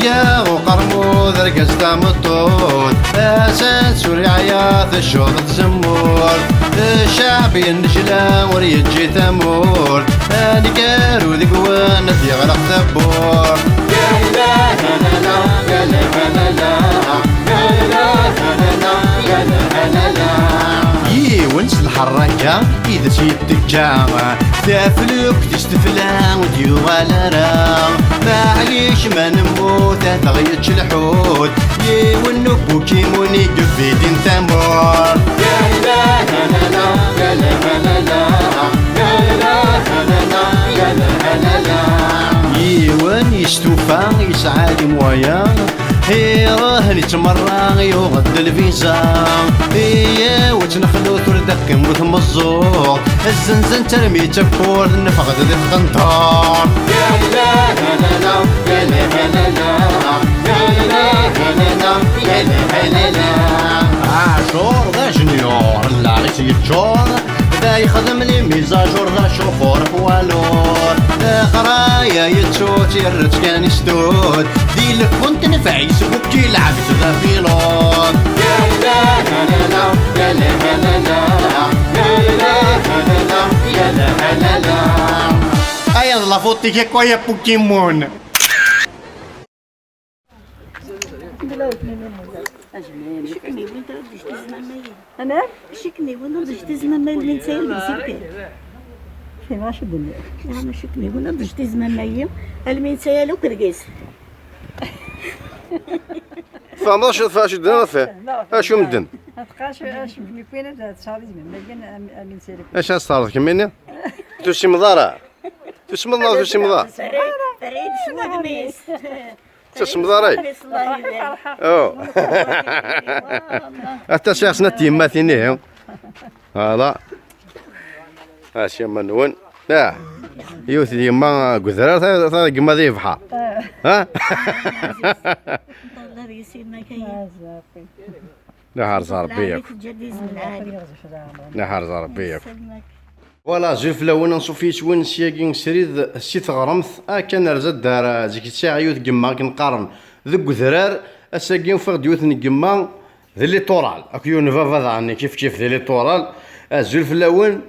يا وقرمود رقص تامطود أسان سوري عياط الشوط تزمور الشعب ينجلا وريجي ثمور نقارو ذقوان يغرق ثبور يا لا لا لا يا لا لا لا يا لا لا لا يا لا لا ونس الحركة إذا سيدك تافلوك تستفلا وديو غالرا معليش ما نموت تغيتش الحوت ونو بوكيموني قفيدين ثمور يا لا لا لا يا لا لا لا يا لا لا لا يا لا لا ون يستوفى يسعى موايا راه نتمرى يغد الفيزا وتنخلو تردك نموت مزور الزنزان ترمي تفور نفقد ذي القنطار يا لا لا لا يا لا لا لا يا لا لا لا يا لا لا عاشور ذا جنيور لا غيتي الجور ذا يخدم لي ميزاجور ذا شوفور بوالور ذا قرايا يتسوت يرت كان يستود دي لك كنت نفع يسبوك كي لعبت ذا بيلون يا لا لا لا يا لا لا لا يا لا لا لا يا لا لا لا ايا لا فوتي كي كويا بوكيمون انا شكني وانا ضجت زمان ما اللي نسيل بسيكي فين واش بني انا شكني وانا ضجت زمان ما المين سيالو كرقيس فماش فاش دنا فيه اش مدن تبقاش اش بني كوينه تصاوب زمان ما كان المين سيالو اش صارت كميني توشي مضاره توشي مضاره توشي مضاره فريد سود ميس توشي مضاره او حتى شخصنا تيماتيني هذا اش منون لا يوث يما قذرة ثا قما ذي بحر ها الله يسير كاين نهار زار بيك نهار زار بيك ولا جيف لون نصوفيت وين سياكين سريد سيت غرمث كان رزد دار زيك الساعه يوث قما كنقارن ذو قذرار اساكين فغد يوث نقما ذي لي طورال اكيو نفافا عني كيف ذي لي طورال الزلف لون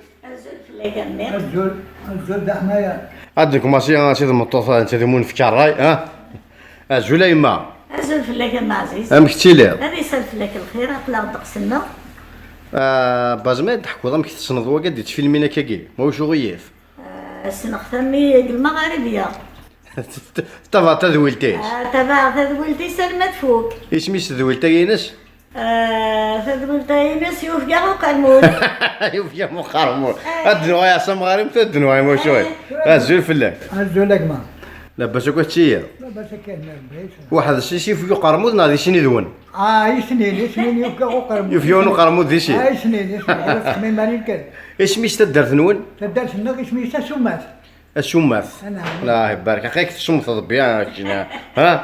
الزول ده حماية عندك ماشي سيد المطوفة انت ذمون في كراي ها الزول يما ازول فلاك العزيز امكتيلي هذا يسال فلاك الخير اقلا دقسنا باز ما يضحكوا ضمك تصنض وقد تفيلمينا كاكي ماهوش غياف سنختمي المغاربيه تبع تذويلتيش تبع تذويلتي سلمت فوق ايش ميس ذويلتينس تذويلتي يوفقا وقرمون يوفقا وقرمون الدنوايا سمغارم الدنوايا مو شوي الزول فلاك الزول أجمع لاباس كتشيا لا بس كان واحد الشيء في قرمود نادي شنو يدون يسنين يوفقا وقرمون يوفيون وقرمود ذي شي يسنين من مالين كان ايش ميس تدرت نون تدرس النق اسمه سمات الشماث نعم لا يبارك اخيك الشمث ضبيان ها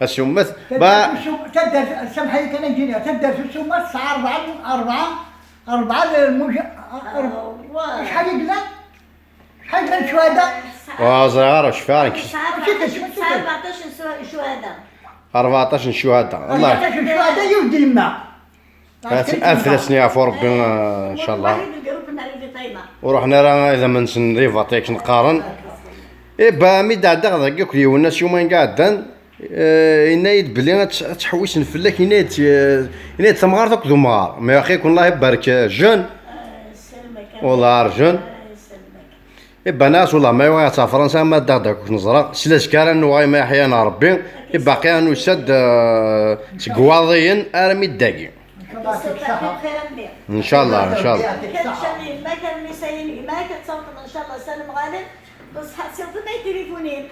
الشماث تدرس سمحي كان جينا تدرس السمات الساعة 4 شحال يقلا شحال من شهداء وصغار شفارك 14 شهداء 14 شهداء الله 14 شهداء يودي الماء ألف سنة عفو ربي إن شاء الله ورحنا راه إذا ما نريفاتيك نقارن إيه ميدا عدا غدا كلي والناس يومين قاعدين ينايد بلي تحويش نفلك ينايد ثمغار ذوك ذمغار ما يا أخي والله يبارك جون والله رجون إبا ناس والله ما يوغي تاع فرنسا ما دغدغ نزرق سلاش كان نوغي ما يحيانا ربي باقي انو يسد تقواضيين ارمي الداقي ان شاء الله ان شاء الله ما كان مسايين ما كتصوت ان شاء الله سالم غالب بس حسيت ما تليفونين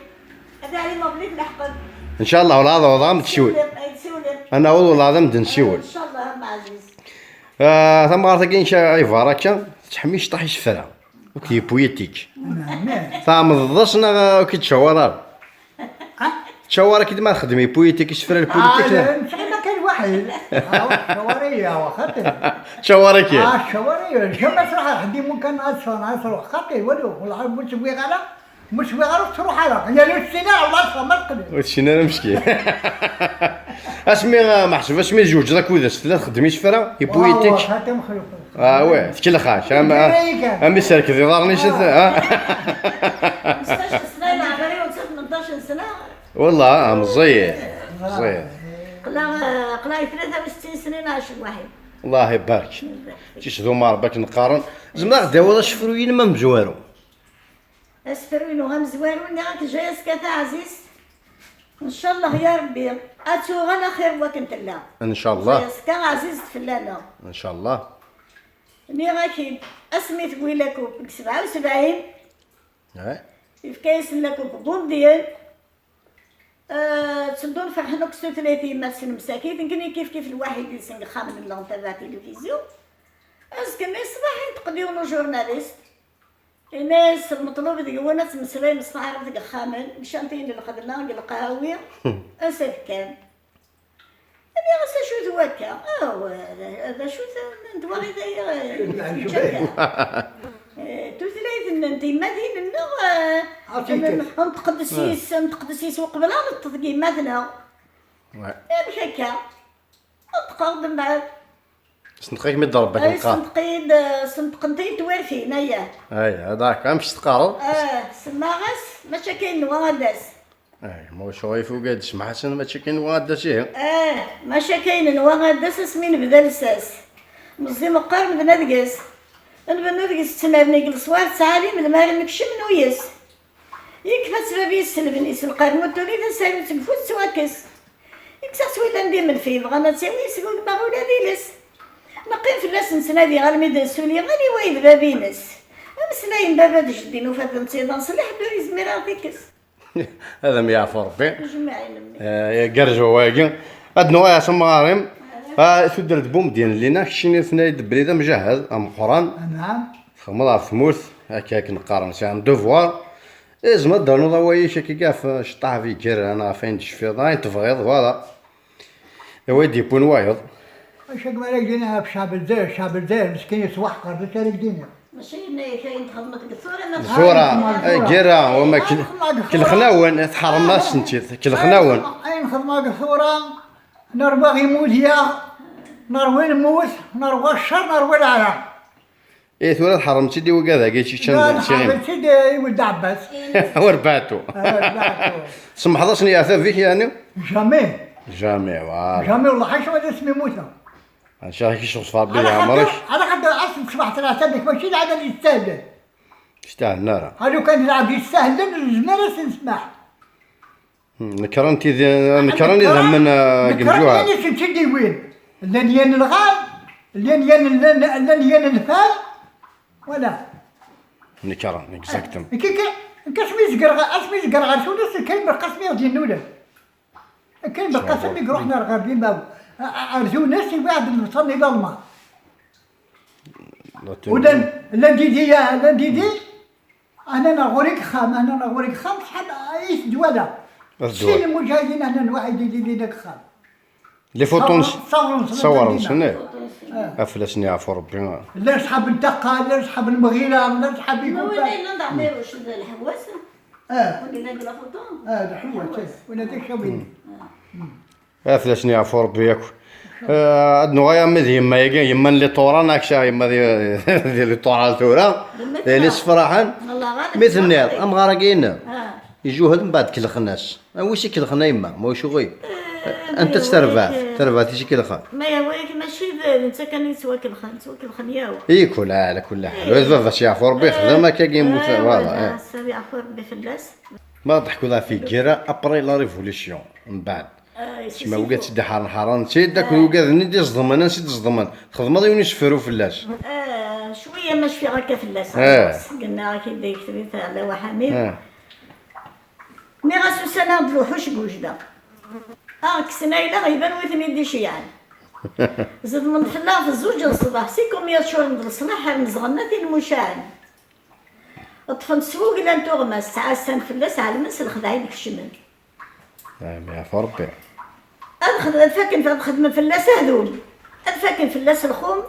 هذا علي مبليك لحقن ان شاء الله ولا هذا وضع متشوي انا والله العظيم نشوي ان شاء الله هم عزيز ثم غارت كاين شي عيفاره تحميش طاحش فرا وكي بويتيك ثم ضصنا كي تشوار تشوار كي ما خدمي بويتيك شفرا البوليتيك ما كان واحد شواريه وخاطر شوارك شواريه كما صراحه حدي ممكن اصلا خاطر ولو والله بوش بغالا مش بيعرف تروح على يا لو السنة الله ما تقدر. هادشي انا مسكين. اسمي محسوب اسمي جوج ذاك وذاش ثلاث خدميش فرا يبويتك. هذا مخلوق. واه تكلخاش امي سالك ذي ضارني شت 15 سنه انا عمري وصلت 18 سنه. والله مزيان مزيان. قلا 63 سنه عاش الواحد. الله يبارك. تيشدو ما ربك نقارن زعما غدا ولا شفروين ما مزوارو. اسفروين وهم زوارون راك جاي سكاتا عزيز. ان شاء الله يا ربي اتو غلا خير وكنت لا. ان شاء الله. سكا عزيز فلانا. ان شاء الله. ني راكي اسمي تقول لكم 77 في كايس لكم بونديال تصدون فرحنا 36 مثلا مساكين يمكن كيف الواحد يسنق خامن لون تبع تلفزيون اسكني صباحي تقضيونو جورناليست الناس المطلوب ديال ناس مسلم صناعه ديال خامن مشانتين الخدمه ديال القهاويه اسف كان انا غسا شو ذوكا هذا شو ندواري داير توثلاث انت ماذين نتقدسيس وقبل نتقدي مثلا بشكا نتقدم بعد صندقيك مي ضربك نقار صندقنتين توارفي نايا هذاك مش تقارض سماغس ماشي كاين وغاداس ما شويف وقادش ما حسن ماشي كاين وغاداس ماشي كاين وغاداس اسمين بدا لساس مزي مقار من نادقس نبنادقس تمارني الصوار تعالي من المال مكشم ويس يكفى سبابي السلبني القرن تولي تسالي تنفوت سواكس يكسا سويلا ندير من فيه بغانا تساوي سكون ما ولادي لس نقيم في الناس نسنادي غير ميدان سولي غالي وايد بابينس مسلاين بابا دجدين وفات نصيدان صلح دوري زميرة ديكس هذا ما يعرف ربي جمعين يا كرجو واقي ادنو يا سمارم تدرت بوم ديال لينا شيني ثنايد بريده مجهز ام قران نعم خمضه في ثموث هكاك نقارن سام دوفوار زعما دارنا ضوايا شكي كاع في شطاح في كير انا فين تشفي ضاين تفغيض فوالا ويدي بون وايض اش قال جينا في شعب الجزائر مسكين يصبح قرد تارك دينا ماشي كاين خدمة الثورة الثورة كيرا وما كل خناون تحرمنا سنتي كل خناون اين خدمة الثورة نربغ يموت يا نروي نموت نروي الشر نروي العالم ثورة حرمتي دي وكذا قيتي كان سيدي ولد عباس ورباتو سمح الله شنو يعرف فيك يعني جامي فوالا جامي والله حاجه ما اسمي موسى ان شاء الله كي شوف صفار بلي عمرك انا حتى اصلا صباح ثلاثه بك ماشي العاده اللي يستاهل يستاهل نارا هادو كان يلعب يستاهل الزمالة نسمح نكرنتي اذا من قمجوها نكرنتي تشدي وين لين الغال لين الفال ولا نكرن اكزاكتوم كي كاسمي زقرغا شو ناس كاين بالقسمي ديال النوله كاين بالقسم يروح نار غاديين باو ارجو ناس بعد نصلي بالما ولا لا نديدي انا نغوريك خام شحال عايش دواله شي المجاهدين انا الواحد يدير لي داك خام لي فوتون صوروا شنو افلاس نعرفوا ربي لا صحاب الدقه لا صحاب المغيره لا صحاب ما وين نضعميروش الحواس ولينا بلا فوتون الحواس ولا داك شوين افلاس نعرفوا ربي ياك ادنو غيا مذ يما يما اللي طورا ناكشا يما ديال اللي طورا ثورا اللي صفراحا مثل النار ام غارقين يجوا هاد من بعد كلخ الناس واش كلخنا يما ما واش غير انت ترفات شي كلخان ما ياك ماشي انت كان يتواكل خان ياو ياكل على كل حال وهذا باش يعرفوا ربي خدام هكا كيموت فوالا صافي يعرفوا ربي فلاس ما ضحكوا ذا في كيرا ابري لا ريفوليسيون من بعد تما وقات سيدي حران نسيت داك وقات ندي صدم انا نسيت الصدمان خدمه ديوني يسفروا فلاش شويه ماشي هكا فلاس قلنا كي دايك تريت على وحميد مي غاسو سنه نروحوش بوجده كسنا الى غيبان ويثني دي شي يعني زاد من فلا في الزوج الصباح سيكم يا شهور نصلح نزغنا ديال المشاعن طفن سوق الى نتوغما الساعه السن فلاس على المنس الخدعي ديك الشمال يا فربي الخدمه خدمه فلاس هذول الفاكن فلاس الخوم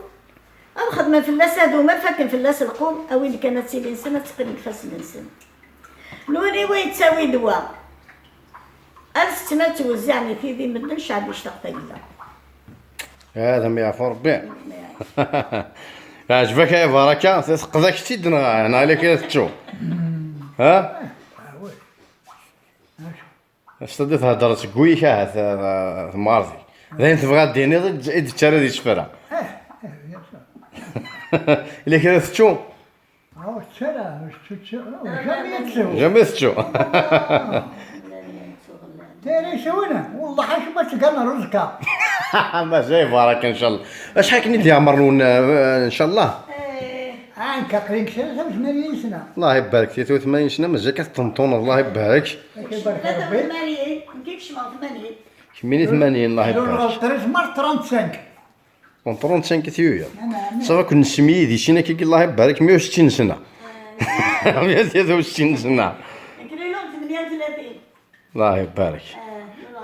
الخدمه فلاس هذوما الفاكن فلاس القوم اوين كانت سيدي سنه تقريبا فاس الانسان نوري وين تساوي دواء أستنا توزعني في ذي من الشعب يشتاق تقلا. هذا ما يعرف ربي. عجبك يا بركة تقضاك تيدنا هنا عليك تشوف ها اش تدي تهضر تقوي كاع مارضي زين تبغى ديني ضد تشري دي شفرة اللي كذا تشوف جنبي تشوف تاني شونا والله حاش ما تلقانا رزقا. ما جاي بركة ان شاء الله. اش حاكني دي عمرون ان شاء الله. عنك قريب 83 سنة. الله يبارك 83 سنة مازال كتطنطون الله يبارك. يبارك ربي. 80 نجيبش مع 80. كميني 80 الله يبارك. 35. 35 كثيوية. صافا كون نسمي دي شينا كي الله يبارك 160 سنة. 163 سنة. نكري لهم 38. الله يبارك.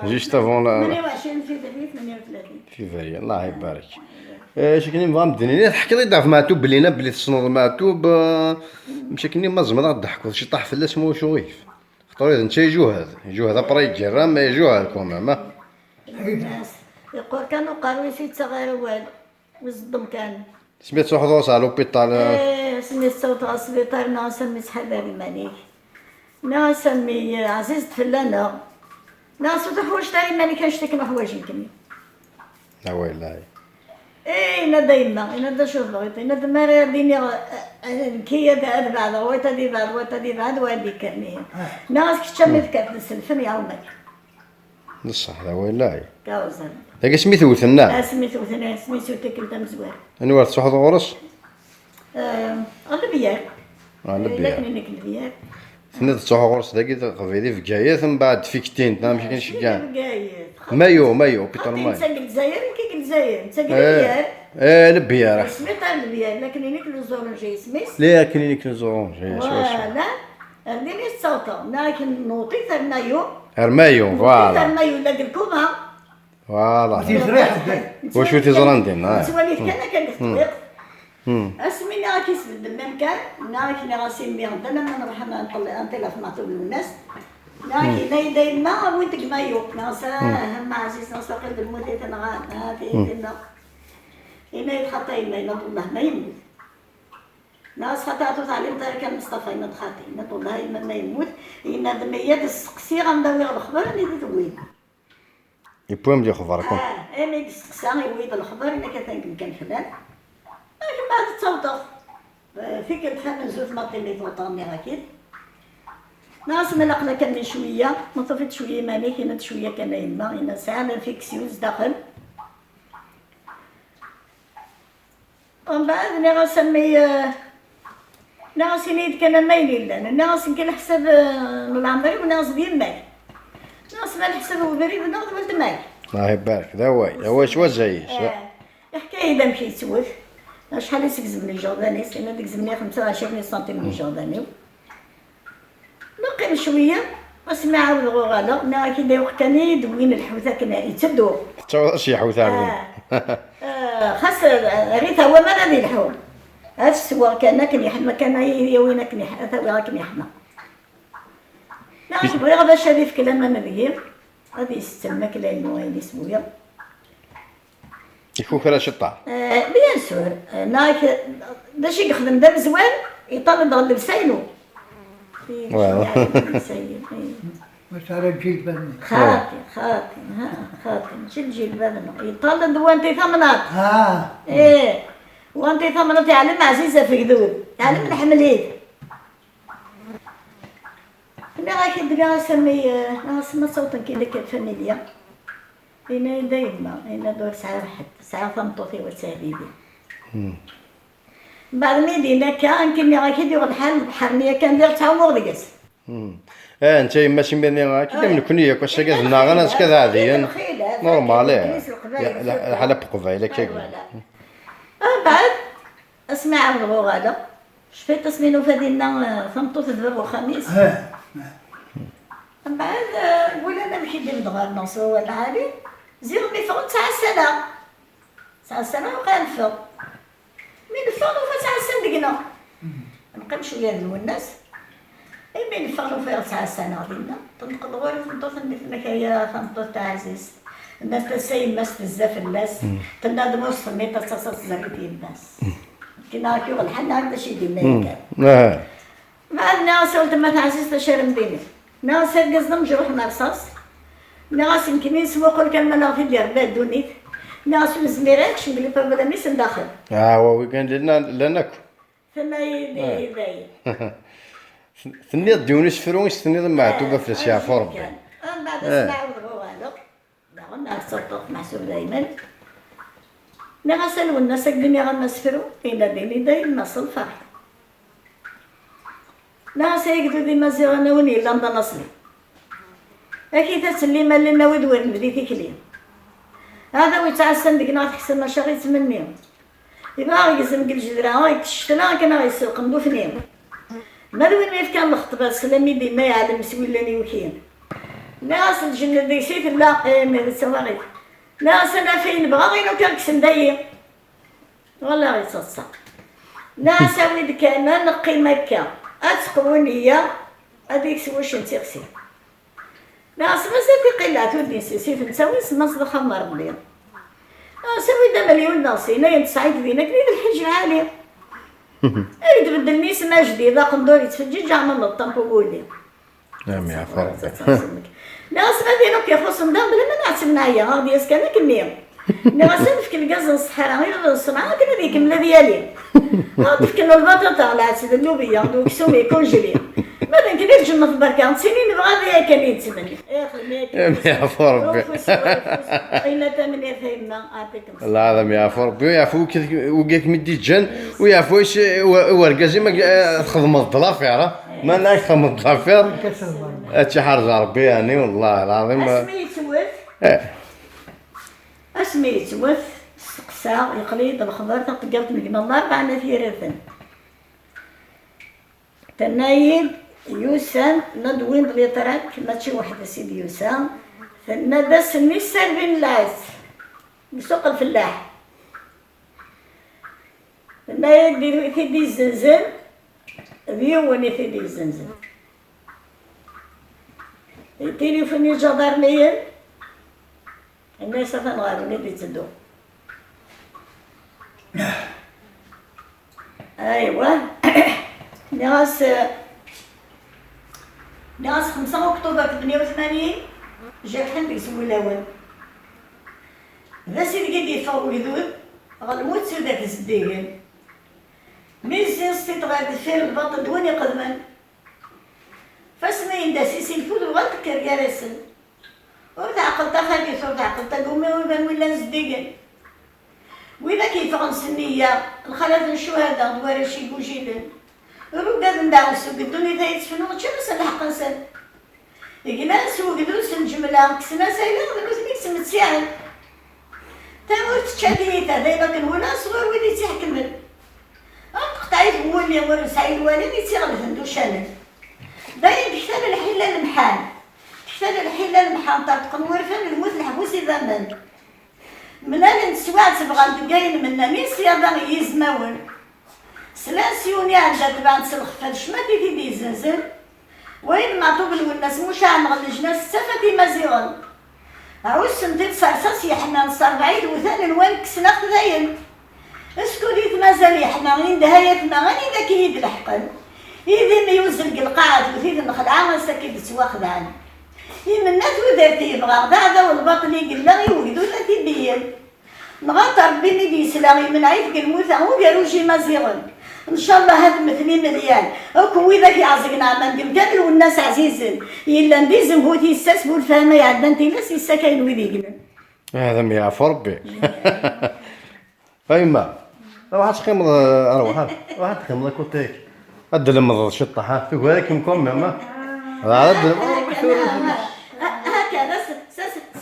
جيست افون 28 فيفري 38. فيفري الله يبارك. شكلني بغا مدني حكي لي ضعف معتوب بلينا بلي تصنوض معتوب مشاكلني ما زعما ضحكوا شي طاح في اسمه شويف خطروا انت يجوهد برا يجرى ما يجوهد كوما الناس يقول كانوا قالوا سيت صغير والو وزدهم كان سميت حضور على لوبيطال سميت صوت السبيطار ناس سمي سحابه الملك ناس سمي عزيز فلانه ناس وحوايج تاعي ماني كنشتكي من حوايج يمكن لا والله انا دايما انا دا شوف بغيت انا ما غاديني كي هذا بعد ويتا دي بعد ويتا دي بعد وادي كامل ناس كتشمي كاف السلفن يعاونك بصح لا والله كاوزن داك سميتو وثنا سميتو ثنا سميتو تكلت مزوار انا ورث واحد غورس البيار البيار لكن نك البيار ثنا تصح غورس داك قبيلي في جايه من بعد فيكتين ماشي كنشجع مايو بيطر مايو نسقل الجزائر كي الجزائر نسقل البيار البيار سميت البيار لكن نك الزورن جاي سميت لا كاين كنزورون جاي لا رديني الصوت لكن نوطي ثرنايو هرمايو فوالا ثرنايو لك الكوما فوالا تيزريح واش تيزراندين سواليف كان التطبيق اسمي ناكي سبد الممكن ناكي نغاسي مي غدا لما نروح نطلع في معطوب الناس ناكي ناي دايما وين تقمايو ناس هم عزيز ناس قلب الموت تنغا هاتي دنا هنا يتخطى يما ينط الله ما يموت ناس خطاتو تعليم طريق مصطفى ينط خاطي ينط الله يما ما يموت إن دميات السقسي غنداوي الخبر اللي تدوين يبوم دي خبركم انا السقسي يويد الخبر انا كتنقل كان فلان لكن بعد تصوتو فيك الفهم زوج ماطي اللي توطاني اكيد ناس ملقنا كان شويه نطفت شويه ماني كانت شويه كان يما انا ساعه فيكسيوز داخل ومن بعد انا غنسمي ناس نيد كان مايلين لنا ناس كان حسب العمري وناس بيماك ناس ما نحسبه بريد وناس ولد ماك الله يبارك هو شوا جاي الحكايه اذا مشيت سولف شحال يسكزبني جورداني انا ديك زمني 25 سنتيم من جورداني نقيم شويه اسمع عاود غوغالا نا كي داير وقتاني دوين الحوثه كنا يتسدو حتى شي حوثه خاص غير هو ما غادي الحوم هاد السوا كان يحمى كان يوينا كني ثاوي كني يحمى ناش بغي باش هادي في كلام انا بيه غادي يستلم كلام الموين سمويا يفوك راه شطار بيان سور ناك باش يخدم دابا زوين يطلب غد لساينو واش راه جيت بان خاطي نشد جلبابنا يطلب وانتي ثمنات ايه وانتي ثمنات تعلم عزيزه في قدود تعلم الحمليت انا غاكي دابا نسمي نسمى صوتا كي ديك الفاميليا انا دايما انا دور ساعه واحد ساعه ثمطوطي وسهليدي بعد ما يدينا كان كني غاكي دير الحال بحرنيه كان دير تعمر ديس انت ماشي مني كي من كنيه كاش كازنا غنا كذا عاديا نورمال حلب قبيله كي بعد اسمع عبد الغاده شفت اسمينو فدينا ثمطوط الذباب وخميس من بعد نقول انا مشي ندير دغار نصر ولا عادي زيرو مي فوق 9 سنه وغنفو من فوق 9 سنه دقنا نقيم شويه ذو الناس أي من فانو في 9 سنة غادينا تنقض غير تنطوط مثلك يا تنطوط عزيز الناس تسيم ماس بزاف الناس تنادم وسط الميتا تصاص زريتي الناس كنا كيو الحل هذا شي ديما كان مع الناس قلت ما تعزيز تشرم ديني ناس قصدهم نجروح نرصاص ناس يمكن يسوقوا الكلمة لا في ديال بلاد دونيت ناس مزميراتش نقول لك بدا ميس ندخل هو كان لنا ثم يداي ثني ديونيش فروش ثني معتوبة في الشيء ربي بعد نعاود والو لا الناس تصدق محسوب دايما نغسل والناس الدنيا غنسفرو إلا ديني دايما صلفة ناس يقدروا ديما زيغنا وني لا نصلي أكيد تسلي ما لنا ودور بديتي كليم هذا ويتعسن ديك ناس تحسن ما شغل تمنيهم يبغى يقسم كل جدران هاي كشتنا كنا غيسوق ندوفنيهم ما وين ما كان الخطبة سلامي ديما يعلم سوي لاني وكين ناس الجنة دي سيف لا ما تسوى ناس أنا فين بغا غير كان كسم دايم والله غيتصصق ناس ولد كمان نقي مكة أتقونية هذيك سواش نتيغسي ناس مازال في قلات ودي سيف نسوي نصدق خمر بليا سوي دا مليون ناصينا ينتصعيد فينا كريد الحج عالية أريد بدل نيس ما جديدة قندور يتفجج عمل الطنب وقولي نعم يا فرق ناس ما دينو كيخص ندم بلا ما نعتم معايا غادي اسكن كمية ناس في الكاز الصحراء غير الصنعة كنا ديك ملا ديالي غادي كنا البطاطا على عسل اللوبيا دوك سومي كونجيلي بعد كنا الجنة في البركة سنين بغا ذيا كان يتسمن يا فرق أين تمني فهمنا أعطيكم الله العظيم يا فرق ويعرفوا وقاك مدي جن ويعرفوا ايش ورقازي ما خدم الضلافير ما ناش خدم الضلافير هادشي حرج ربي يعني والله العظيم اسمي يتوف السقسا يقليد الخضر تقلت من الله 4 ثيرثن تنايد يوسان ندوين بليطرك ماشي واحد سيدي يوسان ثنا داس النسر بن لاس بسوق الفلاح تنايد يدي الزنزن ذيوني يدي الزنزن التليفون الجدرمية الناس تنغاروا ندي تدو ايوا ناس 5 أكتوبر 88 جا كان يسمو الاول ذا سيدي قد يفاو يذوب غنموت سوداك الزديقن ميزين ستيت غادي فير البطل دوني قدما فاسمين دا سيسي الفود وغتكر يا راسل وتعقلت خبيث وتعقلت قومي ويبان ولا نزديقن وإذا كيف غنسنية الخلاط الشهداء دوار شي بوجيدن رقاد ندعوسو قدوني ذا يتفنو تشمس الحق نسن إقنا نسوق دوس الجملة كسنا سايلة غدوس ميكس متساعد تامور تشاديتا دايما كنولا صغير ويلي تيحكمل قطعي مولي ورسعي الوالد يتيغلف ندو شانل دايما كتاب الحلة المحال كتاب الحلة المحال طاق قنورفن الموت الحبوسي ذنبن من أنا نسوات تبغى نتقاين منا مين سيادة يزماون سلاسيوني عندها تبع نسلخ شماتي تيدي زنزن وين معطوب الناس مش عم غلجنا ستفتي مزيغن عاوز سنتي تصرصاص يحنا نصار بعيد وثاني وين كسنا خذاين اسكو ديت مازال يحنا غين دهايتنا غني ذاك يد الحقن إذا ما يوزن القاعد وثيد الخدعة ساكي تسوا خدعان يمنات ودارتي يبغى هذا والباطل يقول لا يوجدوا لا تبين نغطر بني دي سلاغي من عيد الموثى هو قالوا شي مزيغن ان شاء الله هذا مثلين مليان هاكو ذاك يعزقنا ما ندير كامل والناس عزيزين الا نديزم هو تيستسبوا الفهمه يعدنا انت لا سيسا كاين ويديقنا هذا ما يعرف ربي فايما واحد تقيمض روح واحد تقيمض كوتيك هاد المض شطه ها تقول لك مكم ما هذا هكذا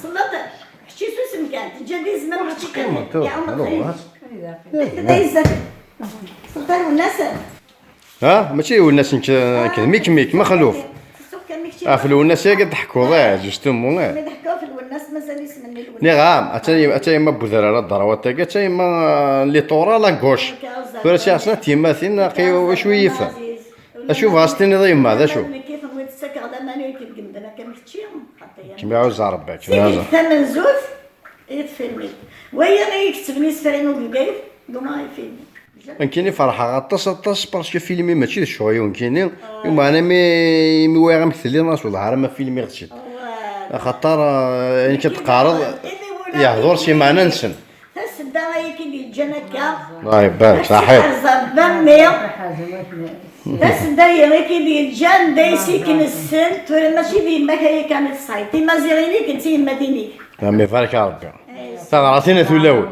صلت حشي سوس مكان تجديز ما حشي كان يا عمر خير سلطان والناس ها ماشي والناس كذا ميك مخلوف في الوناس قد ضحكوا ضاع جوستومو ضحكوا في الوناس مازال يسمني الوناس نعم اتاي ما بوذر الضروات تاعك اتاي ما لي طورا لا غوش فراسي عصنا تيماثين نقيو شويه اشوف غاستيني ضي ما ذا شو كيف نويت السكر على ما نيك القمدنا كم تشيم حتى يعني كيما عاوز ربك سيدي ثمن زوز يتفيلمي ويا ما يكتبني سفرين وبقيت قوما يفيلمي يمكنني فرحة غطاس باسكو فيلمي ماشي شوية يمكنني يما أنا مي واعي مثلي راس وظهر ما فيلمي غتشد خاطر يعني كتقارض يهضر شي معنى نسن تسدا يكي الجنكا الله يبارك صحيح زبامي تسدا يكي الجن دايسي كن السن توري ماشي ديما هي كانت صايتي ما زيريني كنتي مديني عمي بارك يا ربي تغراتينا ثلاوي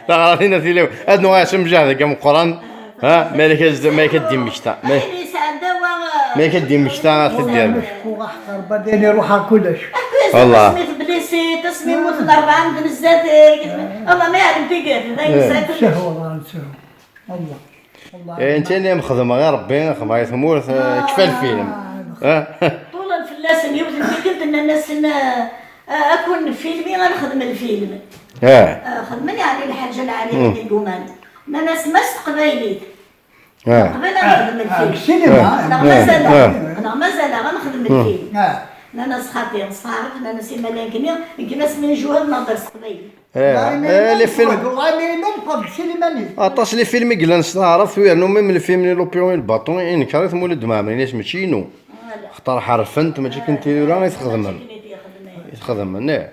تغراتينا ثلاوي هاد نوع اسم جاهد كم القران ها مالك ما كدي مشتا ما كدي مشتا تدير مشكور احقر بعدين يروح كلش والله تسميت بليسي تسمي موت الأربعة بزاف والله ما يعلم تقدر سهو والله سهو والله والله انت اللي مخدمه غير ربي خدمه ثمور كفى الفيلم طول الفلاس اليوم قلت ان الناس اكون فيلمي غنخدم الفيلم خدمني يعني الحاجه العاليه اللي قومان ناس مس قبايلي قبل نخدم الفيلم السينما انا مازال غنخدم الفيلم انا صحابي صارف انا سي ملاكني كيفاش من جوهر نهضر قبايلي لي فيلم والله ما ينفض السينما اطاس لي فيلم قلنا نعرف ويعني من الفيلم لي لوبيون الباطون ان كارث مولد ما عملناش ماشي نو اختار حرفنت ماشي كنتي ولا يتخدم نعم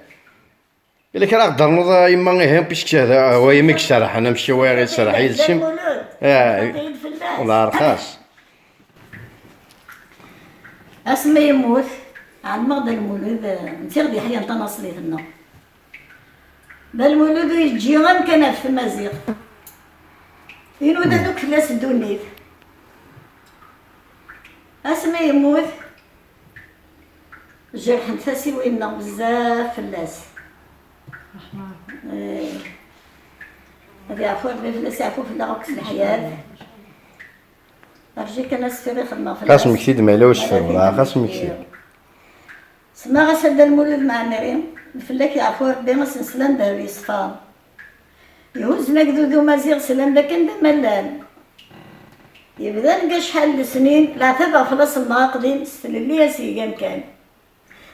الا كان نقدر نوض يما غير باش هذا هو يمك شرح انا ماشي واعي غير شرح يدشم والله رخاص اسمي يموت عند مغدا المولود نسير دي حيا نتا نصلي لنا بالمولود يجي غير كان في المزيغ ينود دوك فلاس الدونيت اسمي يموت جرح نفاسي وينا بزاف فلاس هذه عفوا فلاس عفوا في العكس الحياة أرجيك أنا سفيري خدمة فلاس خاص مكتيد ما يلوش فيه والله خاص مكتيد سما غسل المولد مع مريم الفلاك يعفو ربي ما سنسلان داوي صفام يهوزنا قدودو مازيغ سلام لكن ملان يبدا نلقى شحال السنين لا تبع خلاص المعاقدين اللي سيقام كان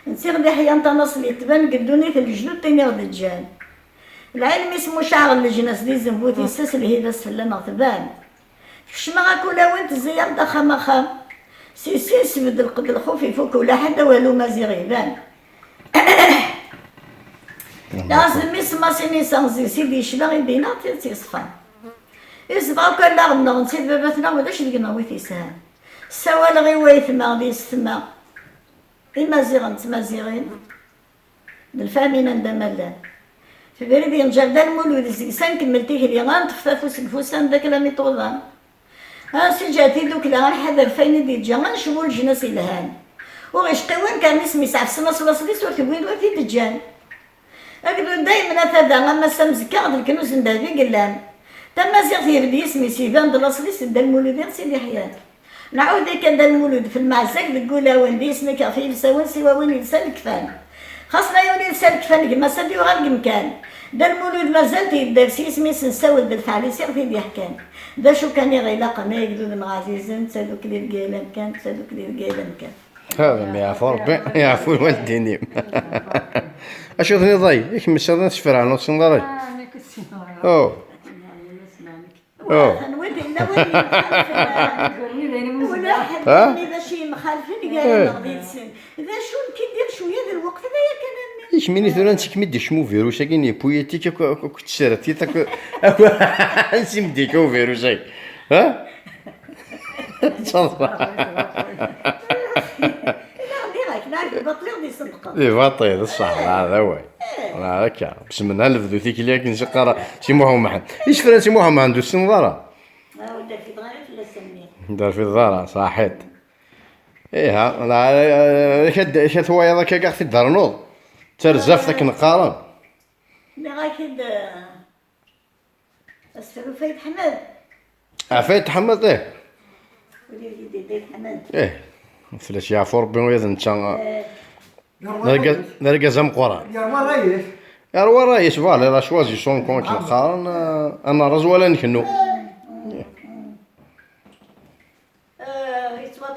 نسيغ دي حيا نتا نصلي تبان قدوني في الجدود تاني غد الجان العلم اسمه شعر الجناس دي زنبوتي ساس الهيداس فلان غتبان فشما غاكولا وانت زيار دا خام خام سي سبد القد الخوف يفوك ولا حدا والو مازيغ يبان لازم يسمى سيني سانزي سيدي شلاغي بينا تيصفان يسبقو كان لاغنا نسيت باباتنا ولاش لقنا ويث يسهل سوال غي ويثما غدي يستما المازيغ نتمازيغين بالفامين ندا ملان في بريدي نجاب دا المولود زيسان كملتيه لي غنطفتا فوسان داك لا ميطوضان سي جاتي دوك لا غنحضر فين دي جا غنشوفو الجناس الهان وغيشقي وين كان اسمي سعف سنة صلاصلي سورت وين وفي دجان أقدر دايما هذا غما سمزكا غد الكنوز ندافي قلان تما زيغ يبدي اسمي سيفان دلاصلي سدا المولود سيدي حيان نعود كان دا المولود في المعساك تقول وين دي اسمك في يلساون سوا وين يلسا الكفان خاصنا يولي يلسا الكفان كما سدي وغا المكان دا المولود مازال تيدار سي اسمي سنساود بالفعل سير في بيحكان دا شو كان يغيلاق ما يقدود مغازيزن سادوك لي القيلان كان سادوك لي القيلان كان هذا ما يعفو ربي يعفو الوالدين اشوفني ضي ياك مسا تشفر على نص نظري او ولا حد اذا شي مخالفين قال انا غادي نسن اذا شو كيدير شويه ديال الوقت هذايا كان ايش ميني ثورا انت كمي دير شمو فيروس كاين بويتي كنت شرتي تاك انت مديكو فيروس ها لي باطي هذا الصح هذا هو هذاك بسم الله نلفذو ثيك اللي كنت قرا سي محمد ايش فرا سي محمد عنده السنظاره ولا في ضغط ولا سميه دار في الدار صحيت ايه لا كد هو هذاك كاع في الدار نوض ترزف ذاك نقارن لا غاكد اسفلو فايت حماد عفايت حماد ايه وليدي حماد ايه فلاش يعفو ربي وياذ نتا نلقى زم قران يا ريس يا روا ريس فوالا لا شوازي سون كونك نقارن انا رز ولا نكنو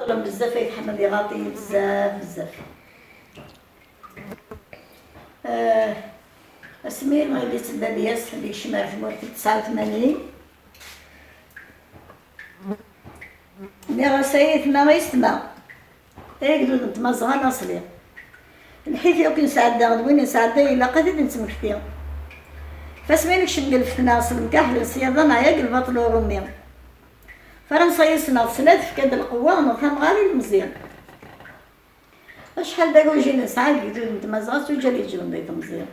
ظلم بزاف يتحمل يغاطي بزاف. اسمير ما اللي تبدا لياس اللي شمال في مواليد 89 ملي غاسايت ما يسمع يقدروا نتمزغ نصلي الحيث يمكن سعدا غدوين نسعدا إلا قدد نتمكتي فاسمينك شنقل فتنا أصل مكاحل صيادة نعيا قلباط رومي فرنسا يسنا سنات في كاد القوة نظام غالي المزيان شحال داكو جينا ساعات قدروا نتمزغ وجالي يجون ديت مزيان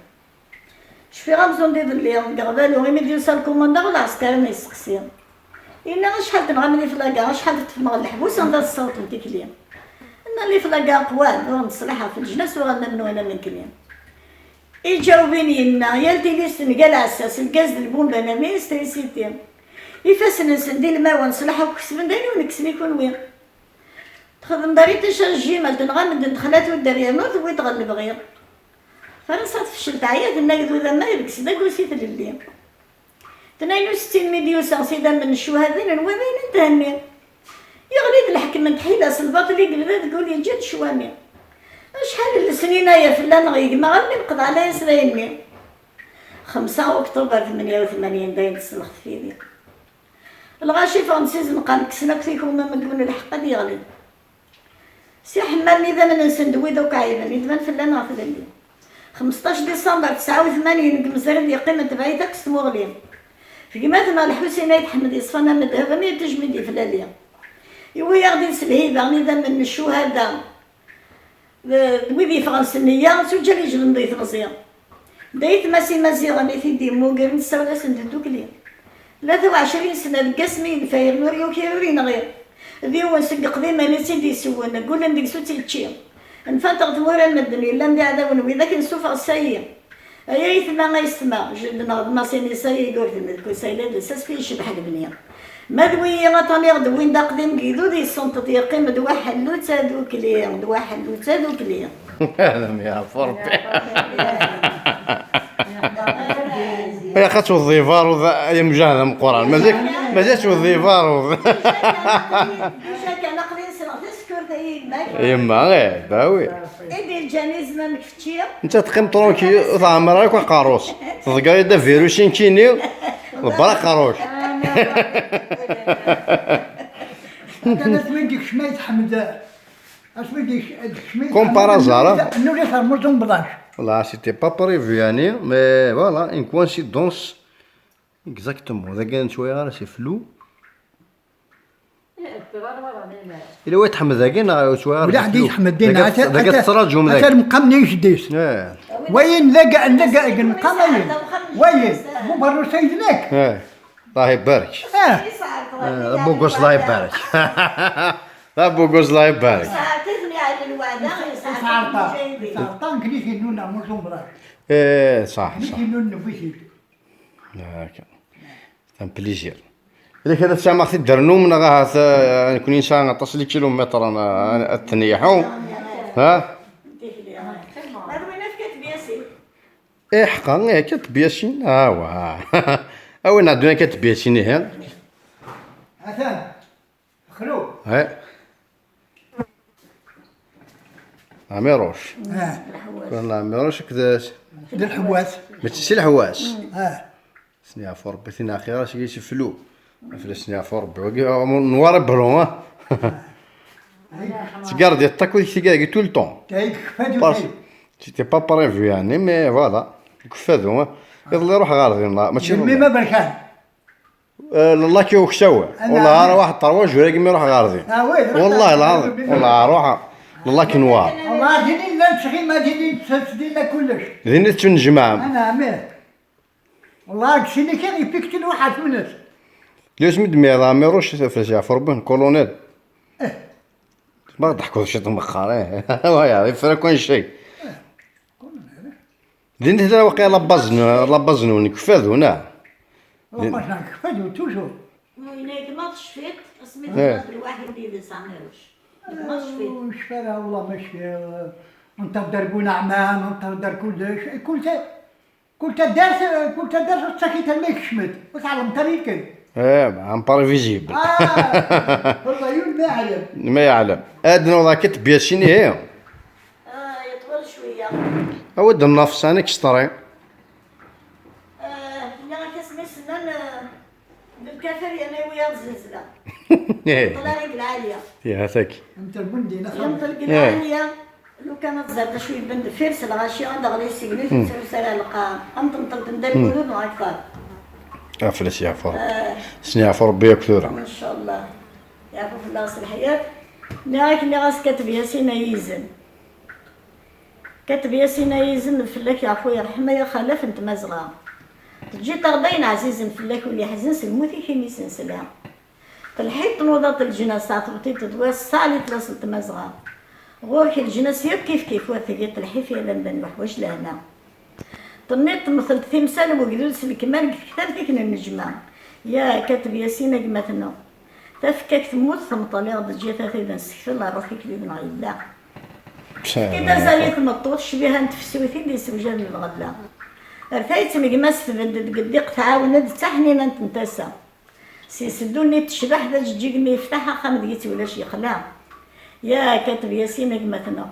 شفي غابزون ديت اللي قغبالو غير مدير سال كوماندا ولا عسكري ما يسقسي إلا شحال تنغمني في لاكا شحال تفمغ الحبوس عندها الصوت نتيك ليا أنا اللي في لاكا قوال ونصلحها في الجناس وغنمنو أنا من كليا يجاوبيني لنا يا التليفون قال عساس الكاز البومبا أنا ما يستريسيتي يفاسن ندير الماء ونصلحها وكسبن داني ونكسب يكون وين تخدم داري تشجي مال تنغمد دخلات وداري نوض ويتغلب غير فرنسا فشلت عيات الناقد وذا ما يبكس داك وسيت لليا 62 مليون سيدا من الشهداء وين انتهني يغريد الحكم من تحيل الباط اللي قلنا تقول لي جد شوامي شحال السنين يا فلان غيق ما غادي نقضى على يسريني 5 أكتوبر 88 داين تصلحت في يدي الغاشي فرنسيز نقال كسنا كيكون ما نقول الحق دي يغلي سي حمالني إذا ما نسندوي دوك عيبني دابا فلان غافل لي 15 ديسمبر 89 كمزرد يقيمة بعيدة كسمو غليم في قيمتنا الحسين يتحمد يصفنا مدهغني تجمدي في الليل يوي غادي نسلهيبا غني من الشهداء ويدي فرنسية سوجا لي جل نضيف مزيان دايت ماسي غني في ديمو غير نساولا سندوك لي 23 سنة قسمي فاير نوريو كيوري نغير ذي هو نسق قديمة اللي سيدي يسوون نقول نديك سوتي تشي نفاتغ ثمورا المدني إلا ندي عداون وإذا نسوف السيء أي يثما ما يسمع جد نغض ما سيني سيء قلت نذكر سيلة لساس فيه شبح البنية ما دوي غطاني غدوين دا قديم قيدو دي السنطة يقيم دوا حلو تادو كليا دوا حلو تادو كليا هذا يا فربي يا خاطر الظفار يا مجاهدة من القرآن مازالش الظفار يما غير باوي إيدي الجانيز ما مكفتشية انت تقيم طرونكي تعمر عليك قاروس تلقى يدا فيروسين كينيو برا قاروش أنا اسمي ديك شميت حمد اسمي ديك شميت كومبارازار نوري صار مرتون بلاش Là, c'était pas prévu, يعني, mais voilà, une coïncidence. Exactement. C'est flou. إلا واحد حمد ذاكينا شويه ولا حد يحمد دينا ذاك التراجم ذاك أثر مقام يجديس وين لقى مقام وين مو برو سيدناك الله يبارك بوغوس الله يبارك بوغوس الله يبارك ساعتني على الوعدة ساعتان كليش ينونا مرسوم براش صح كليش ينونا فيسيت هكا كان بليزير إذا كانت سامع في الدرنوم نغاها نكون إنسان غتصلي كيلومتر أنا التنيحو ها إيه حقا إيه كتبياسين واه وين عندنا كتبياسين هنا حسن خلو عميروش كنا عميروش كداش الحواس ماشي الحواس سنيا فور بثنا خير شي يشفلو فلسنيا فور بوغي نوار برون تقارد يطاكو تيكاكي تو الطون سيتي با بريفو يعني مي فوالا كفادو يضل يروح غارضين ماشي ما بركان الله كي وكساوه والله راه واحد طرواج ولا كيما يروح غارضين والله العظيم والله روح والله كي نوار والله ديني لا نشغي ما ديني تسدينا كلش ديني تنجمع انا عمير والله كشيني كان يبيكتل واحد من الناس ليش مدمي هذا ميروش فاش يعرفوا ربه كولونيل ما ضحكوا شي طمخار هو يعرف كل شيء دين هذا واقع لبزنوني كفاذو نعم لبزنا كفاذو توجور وينك ما شفيت اسمي الواحد اللي سامروش ما شفيت وشفاها والله ماشي انت دربونا عمان انت دار كلش كلتا درس تسكيت الميك شمت وتعلم طريقك مع امبريفيزيبل. والله يوم ما يعلم. ما يعلم ادنا ذاك تبياسيني هي يطول شويه. اود النفس انا كشطري. لا كسمي سنان بالكافر انا ويا الزلزله. طلع رجل عاليه. يا هاتك انت البندي يوم نخل. طلق العاليه لو كانت زاد شويه بند فيرس الغاشي عند غلي سيجني تسرسل القاع انطلق ندير الولود وهكذا. افلس يعفر سنعفر ربي كثيرا ان شاء الله يعفو في الله الصلاحيات. ناك اللي غاس كاتب ياسين يزن كاتب ياسين يزن فلاك يعفو يرحمه يا خلف انت مزغه تجي تغضين عزيز فلاك واللي حزن سلموتي كيمي سنسلها الحيط نوضات الجناس تعطي تدواس سالي تلاصلت مزغه غورك الجناس يب كيف واثقيت الحيفيه لندن وحواش لهنا طنيت مثل تمثال وقدوس الكمال كثر فيك النجمة يا كاتب ياسين قمتنا تفكك تموت ثم طليق ضجيت اذا نسكت الله روحك لي بن عيدا كذا زاليت مطوط شبيها انت في سويتين دي سوجان الغلا رفايت مقماس تبدد قديق تعاون تحنين انت نتاسا سيسدوني تشبح ذا جيك ما يفتحها خامد قيتي ولا شي خلا يا كاتب ياسين قمتنا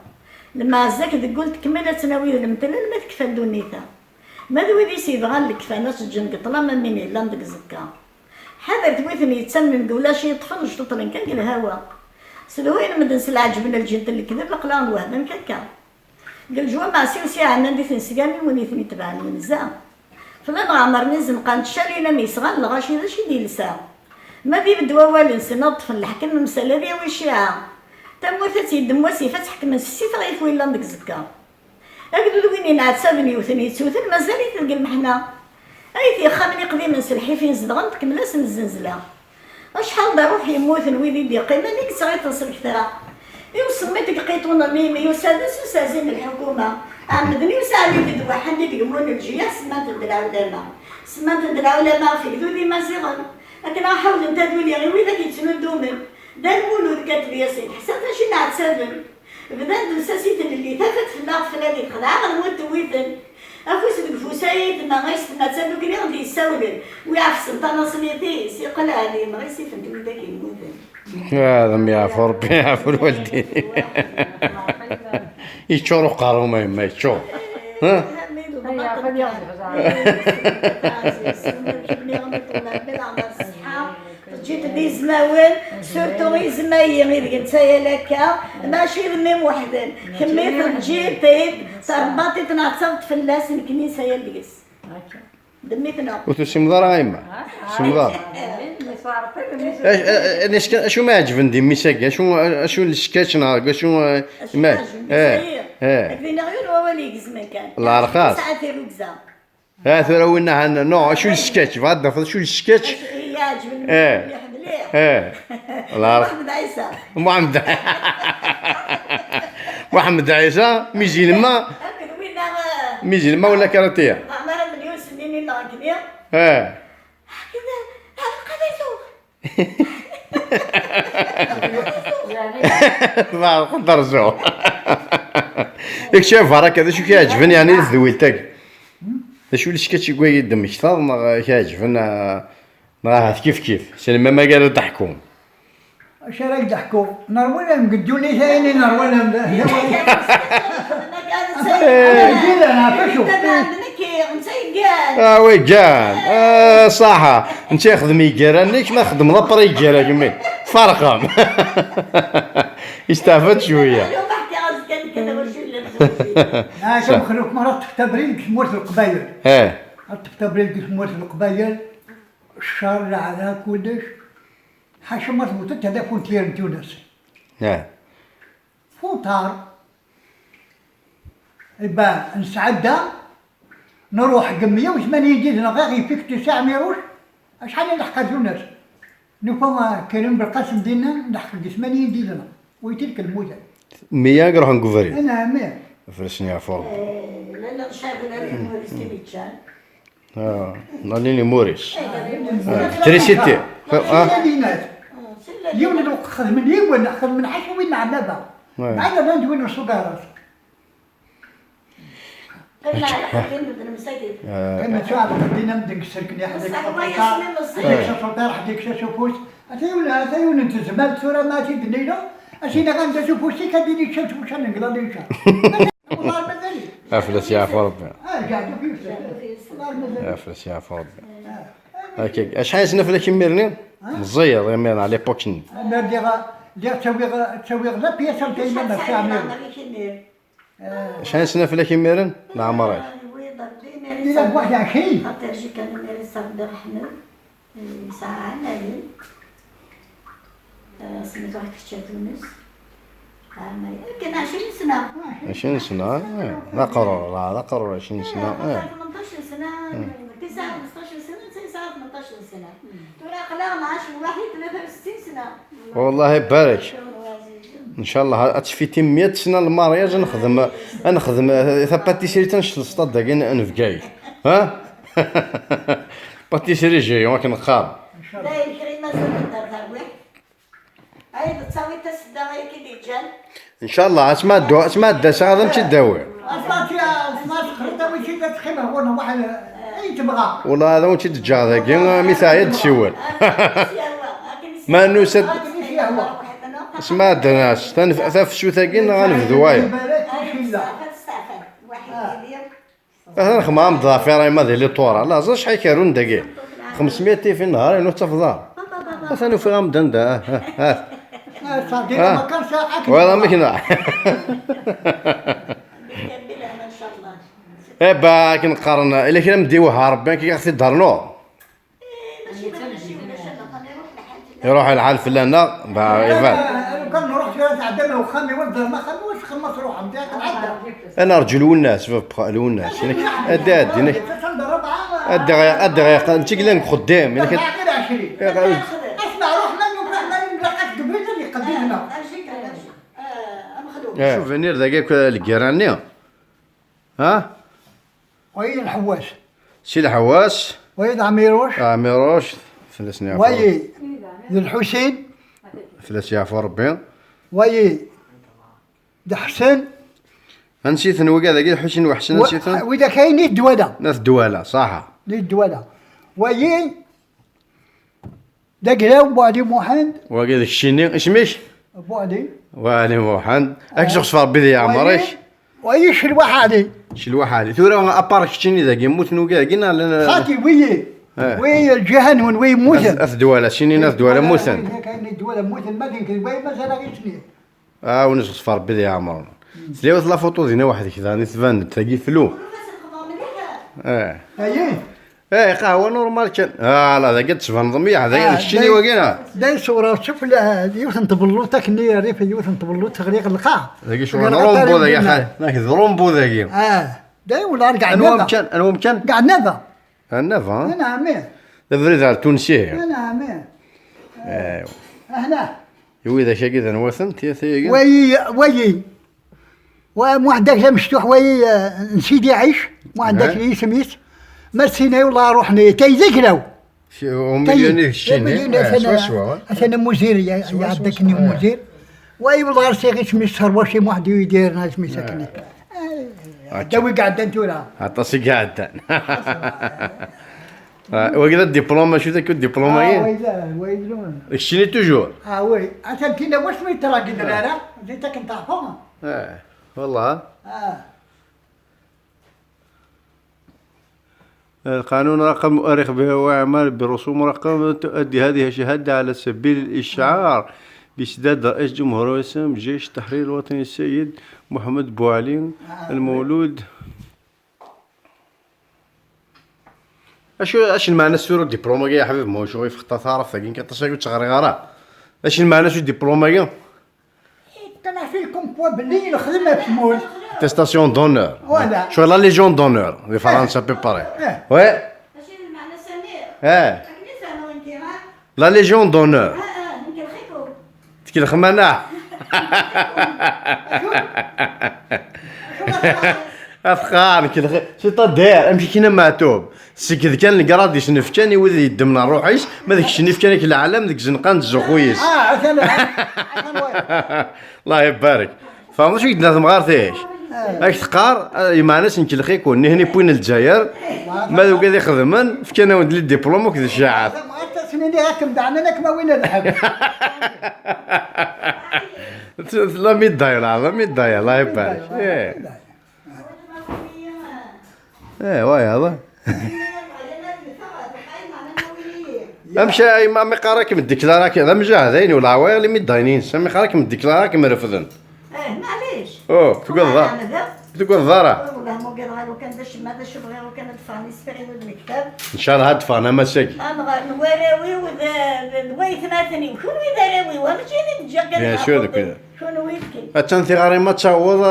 لما عزاك قلت كملت تناوي المثل ما تكفى دونيتها ما ذوي سيد غالك فاناس الجن قطلا ما مني لا ندق زكا حذر تويثني يتسمن قولا شي يطفل شططلن كان الهوا سلوين مدن سلع جبنا الجن اللي كذب القلان وهذا كاكا قال جوا مع سيوسي عنا ندي ثنسقامي ونيثني تبعني ونزا فلان عمر نزن قانت شالينا ميسغان لغاشي ذا شي دي لسا ما ذي بدوا والن سنطفن الحكم مسألة ذي ويشيعة تموثت يدم واسي فتح كما السيف غيف وين لا ندق زكا أقدر وين ينعاد سابن يوثني يتوثن مازال يتلقى المحنا أي في خامني قديم نسلحي فين زدغن تكملاس الزنزلة أشحال دا روحي يموثن ويدي دي قيمة ليك صغير تصل كثرة يوصميتك قيتونا ميمي يسادس يسازين الحكومة عمدني وسالي في دوا حد يقمون الجياس سمات الدراولة سمات الدراولة ما في ذولي ما زغن لكن أحاول أنت تقولي غير ويدا كيتسنو دومن دا المولود كاتب ياسين حسيت شي نعاد سابن بدات نساسيت اللي ثافت في النار فلاني خدعه غنموت ويثن افوس الفوسايت ما غيش تناتسالو كلي غادي يساولن ويعرف سلطانه صنيتي سيقول هذه ما غيش يفهم ولدا كيموتن هذا ما يعفو ربي يعفو الوالدين يتشورو قارو ما يما يتشور ها جيت دي زماوين سورتو غي زمايي غير نتايا لكا ماشي ذميم وحدين كميت جيت تربطي تنعصبت فلاس الكنيسه يا الليس دميتنا وتسي مدار غايمه سي مدار اشو ما عجبني دي ميساك اشو السكاتش نهار اشو ما كاين غير هو اللي يقزم كان الله رخاص ساعات يركزا ها ثرا وين نو اشو السكاتش بعد شو السكاتش يعجبني مليح الله يرحم محمد عيسى محمد عيسى ميزي لما ولا كاراتيه عمرها مليون سنين اللي غنكبير كذا ما قدر زو ياك شاف راك هذا شو كيعجبني يعني ذويلتك شو اللي شكات يقول يدم كثر ما كيعجبنا راه كيف سلمى ما قالوا ضحكوا اش راك ضحكوا نرونا مقدوني ثاني نرونا وي قال صح انت خدمي كيرانيك ما خدم لابري كيرا كمي فرقهم استفدت شويه كم خلوك مرات تختبرين كيف موت القبايل تختبرين كيف موت القبايل الشارع على كلش حاشا مضبوطة هذا فونتير تونس فوطار يبا نسعدها نروح 180 دينا غير فيك 900 روش شحال نحقق تونس نفهم كريم بالقاسم دينا نحقق 80 دينا ويتلك الموزة 100 نروح نكوفري انا 100 فرشني عفوا لا نشاف ولا موريس كيميتشان ناليني موريس تريسيتي اليوم ناخذ من اليوم ناخذ من حشو وين عبابه بعد ما ندوي الصقارات قلنا على حدين بدنا مسجد. كنا شعب بدينا بدك السركني حدك الله يسلم الصيف. السلطان حدك شوفوش أتيونا أنت زمان صورة ما تدنينا أشينا غندا شوفوش كديني شمس وش نقدر نيشا والله ما ذلك أفلس يا ربي قاعدوا فيه والله ما ذلك أفلس يا ربي هكاك أشحال سنة فلا كيميرني مزير يمين على بوكشن أنا ديغا تسوي غلا بياسة دايما ما تعمل أشحال سنة فلا كيميرن العمرك إلا بواحد 20 خاطر جي كان ناري صابر حنا ساعة ناري سميت واحد كشتا تونس كان 20 سنة 20 سنة لا قرر لا قرر 20 سنة 18 سنة 9 15 سنة 9 18 سنة ترى قلانا 10 واحد 63 سنة والله يبارك ان شاء الله اتفيتي 100 سنه المارياج نخدم اذا باتيسيري تنشتل السطاد داكي نفكايك ها باتيسيري جاي ما كنخاب داير كريمة زوج الدار واحد هاي بتساوي تسدا غير كي ديجان ان شاء الله اسمع الدسا غادي نمشي نداوي أصلاً خريطة وشي تخيمة هو واحد أي تبغى والله هذا وانت تجا ذاكي مثال تسول ما نوسد اسمع الناس تنفسو ثاكي غنفدوايا انا نخمام ضافير ما ذي طورا لا زا شحال كارون داكي 500 في النهار انو تفضل مثلا في غامدان دا صادقة ما كانش أكل والله مكنا ما شاء الله ايبا كنقارن الا كنا مديوها ربي كي يغسل دارنو يروح العال فلانا بايفان كان نروح شوية عدنا وخمي والدار ما خموش خمس روح نتاعك العدة انا رجل والناس الناس ادي ادي ادي انت كلا خدام غير 20 اسمع روح من نلقاك قبيله اللي قديمنا سوفينير داك الكيراني ها وهي الحواس سي الحواس وهي عميروش عميروش فلسني وهي الحسين فلس يعفو ربي وهي حسن نسيت نوقع ذاك الحسين وحسن نسيت واذا كاين الدواله ناس دوالة صح الدواله وهي داك بوعدي محمد وقال ذاك الشيني اسميش بوعدي وعلي محمد اك شخص ربي يا عمرك وهي شلوح علي شلوح علي ثورة ابارك الشيني ذاك يموت نوقع قلنا خاطي وهي الجهنم وهي موسن اث دوالة شيني ناس دوالة موسن كاين الدواله موسن ما يمكن وهي مثلا غير سنين ونشخص في ربي يا عمرنا سليوت لا فوتو دينا واحد كذا نتبان تلاقي فلو ايه قهوه نورمال كان لا ذاك تبان ضميع هذا الشيني واقينا داي صوره شوف يوثن تبلو تاكني ريف يوثن تبلو تغريق القاع ذاك شو رومبو ذاك يا خالد ذاك رومبو ذاك داي ولا قاعد المهم كان قاعد نافا النافا انا عمي الفريد التونسي انا عمي ايوا هنا يوي ذاك كذا نوثنت يا ثيقه وي وواحد داك مفتوح وي نسيت يعيش واحد داك اللي سميت مرسينا والله روحني تيذكروا مليونير الشيني شوا انا مزير يعدكني مزير واي والله راسي غير سميت ثروه شي واحد يدير ناس مساكني دوي قاعد انتورا عطاسي قاعد وكذا الدبلومه شو ذاك الدبلومه ويلون الشيني توجور وي عشان كنا واش ما تراقي درارة جيتك انت عفوا والله القانون رقم مؤرخ به وأعمال برسوم رقم تؤدي هذه شهادة على سبيل الإشعار بسداد رئيس جمهورية جيش التحرير الوطني السيد محمد بوعلي المولود اش المعنى السورة الدبلومة يا حبيب ما هو شو يفخط تعرف ثقين كتصايق وتغري غرا اش المعنى شو الدبلومة طلع فيكم كوا بالليل خدمة في مول تستاسيون دونور ولا شو لا ليجون دونور في فرنسا بيباري وي ماشي المعنى سمير كنيسة وانت لا ليجون دونور يمكن خيكو تكي الخمانة افخان كذا شي طدير امشي كينا معتوب سكذ كان الكراديش نفكاني وذي يدمنا روحيش ما ذاك الشيء نفكاني في العالم ذاك زنقان عشان الله يبارك فما شو يدنا ثم غير ثيش هاك تقار ما ناس نكلخي كون هني بوين الجزائر ما ذوك اللي يخدمن فكان ولد لي ديبلوم وكذا الشاعات ما سنيني هاك مدعنا كما وين الحب. لا ميداي لا ميداي الله يبارك واي هذا امشي ما قراك من الديكلارا كذا مجاهدين ولا عواير اللي ميداينين سامي قراك من الديكلارا كما رفضن معليش تقول ضار تقول ضاره والله مو قال غير كان داش ما داش غير كان دفعني سفري المكتب ان شاء الله هدفعنا مساك انا نوراوي وذوي ثلاثني وشنو يداراوي وانا جيني نتجا يا شو ذاك شنو يبكي اتان ثغاري ما تعوض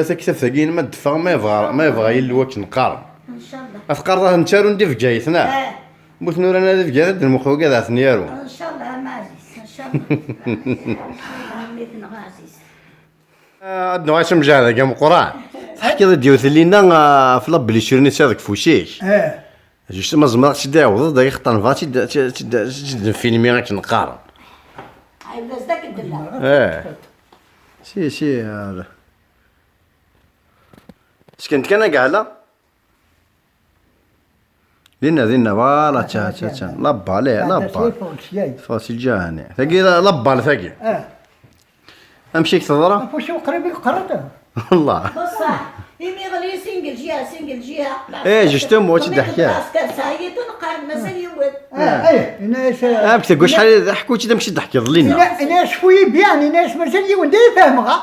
تكتب ثقين ما تدفع ما يبغى يلوك نقار ان شاء الله اثقار نتارو ندي في جايتنا موت نورانا ندي في جايت المخوق هذا ثنيارو ان شاء الله معزيز ان شاء الله ميتنا عزيز عندنا غاش مجاهدة كاع القران تحكي ضد ديوث لينا في لاب اللي شرني هذاك فوشيش جوست ما زمرك تدي عوض دا يخطن فاتي تد فيلمي راك نقار هاي بس داك الدلا سي هذا سكنت كان كاع لا لينا فوالا تا لابا عليه لابا فاصل جاني ثقيل لابا ثقيل امشيك تضرب واش قريب القرده والله بصح يمي غلي سنجل جهه جوستومون واش تحكي عسكر سايت ونقارب مازال يود الناس بتقول شحال حكوتي تمشي تحكي ظلينا الناس شويه بيان الناس مازال يود فاهمها